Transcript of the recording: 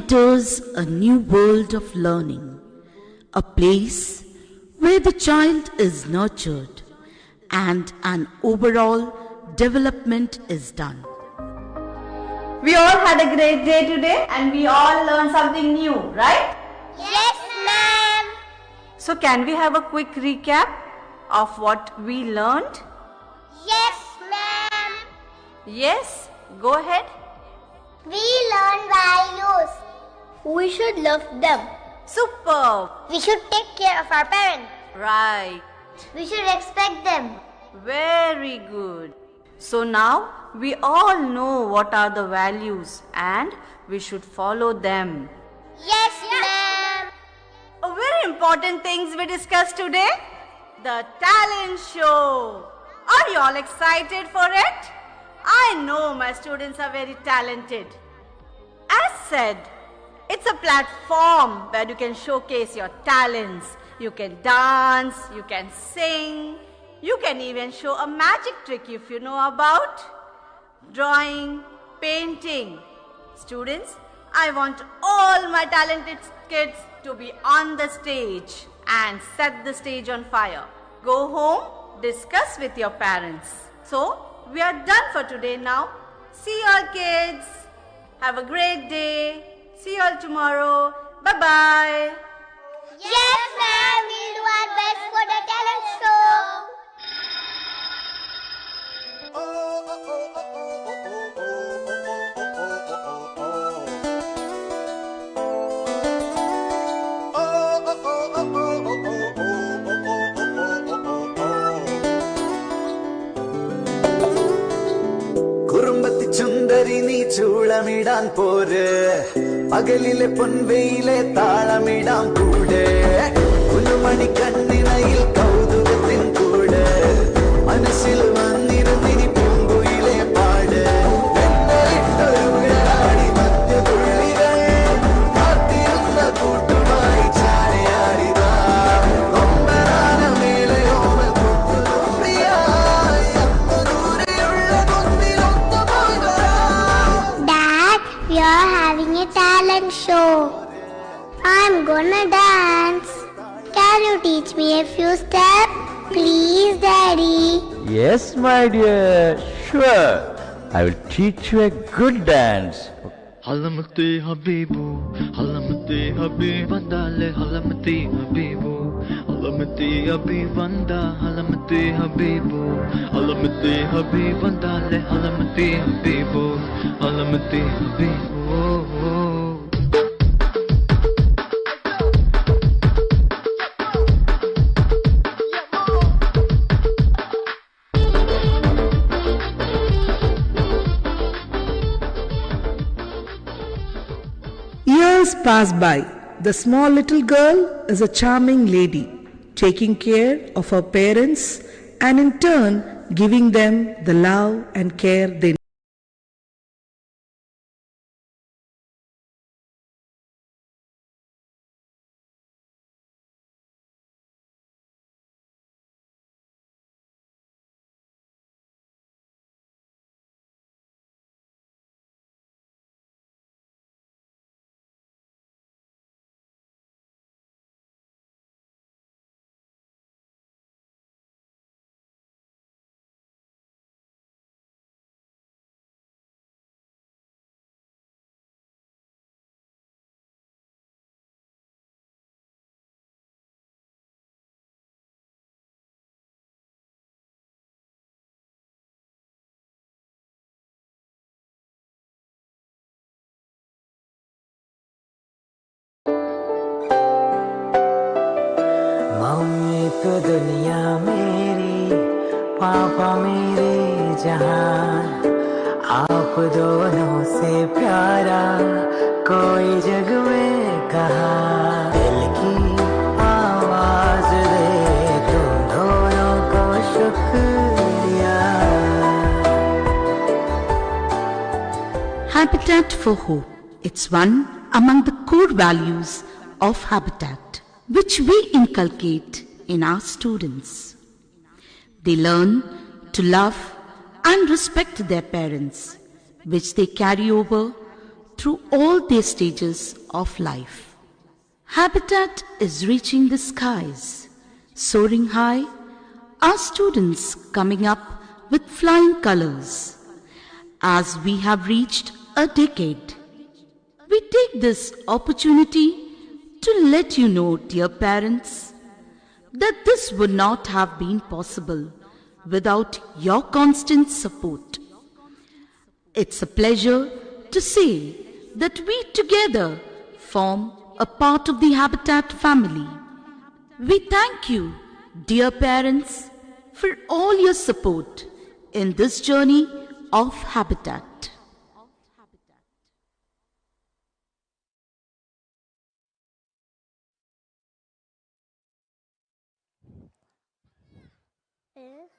enters a new world of learning, a place where the child is nurtured and an overall development is done. We all had a great day today and we all learned something new, right? Yes, ma'am. So can we have a quick recap of what we learned? Yes, ma'am. Yes, go ahead. We learned values. We should love them. Superb. We should take care of our parents. Right. We should respect them. Very good. So now we all know what are the values and we should follow them. Yes, ma'am. A very important things we discussed today. The talent show. Are you all excited for it? I know my students are very talented. As said, it's a platform where you can showcase your talents. You can dance, you can sing, you can even show a magic trick if you know about drawing, painting. Students, I want all my talented kids to be on the stage and set the stage on fire. Go home, discuss with your parents. So, we are done for today now. See you all kids. Have a great day. See you all tomorrow. Bye-bye. Yes, ma'am. We'll do our best for the talent show. ചുന്ദരി നീ ചൂളമിടാൻ പോര് പകലിലെ പൊൻവെയിലെ താളമിടാൻ കൂടെ കുഞ്ഞുമണി കണ്ണിണയിൽ കൗതുകത്തിൻ കൂടെ മനസ്സിൽ വന്നിരുന്നിനി പൂങ്കുയിലെ പാട് എന്നലിട്ടൊരുകളാടി മധ്യതുള്ളികൾ കാത്തിരുന്ന കൂട്ടുമായി ചാരയാടിതാ കൊമ്പനാന മേലയോമ കുത്തുതുമ്പിയായി അന്നു ദൂരെയുള്ള കുന്നിലൊത്ത പോയി വരാം talent show. I'm gonna dance. Can you teach me a few steps? Please, Daddy. Yes, my dear. Sure. I will teach you a good dance. Halamati Habibu, Halamati Habibandale, Halamati Habibu, Halamati Habibanda, Halamati Habibu, Halamati Habibandale, Halamati Habibu, Halamati Habibu. Years pass by. The small little girl is a charming lady, taking care of her parents and in turn giving them the love and care they need. Mummy तो दुनिया मेरी, पापा मेरे जहान, आप दोनों से प्यारा कोई जग में कहाँ। दिल की आवाज दे तुम दोनों को शुक्रिया। Habitat for Hope. It's one among the core values of Habitat, which we inculcate in our students. They learn to love and respect their parents, which they carry over through all their stages of life. Habitat is reaching the skies, soaring high, our students coming up with flying colors. As we have reached a decade, we take this opportunity to let you know, dear parents, that this would not have been possible without your constant support. It's a pleasure to say that we together form a part of the Habitat family. We thank you, dear parents, for all your support in this journey of Habitat. Is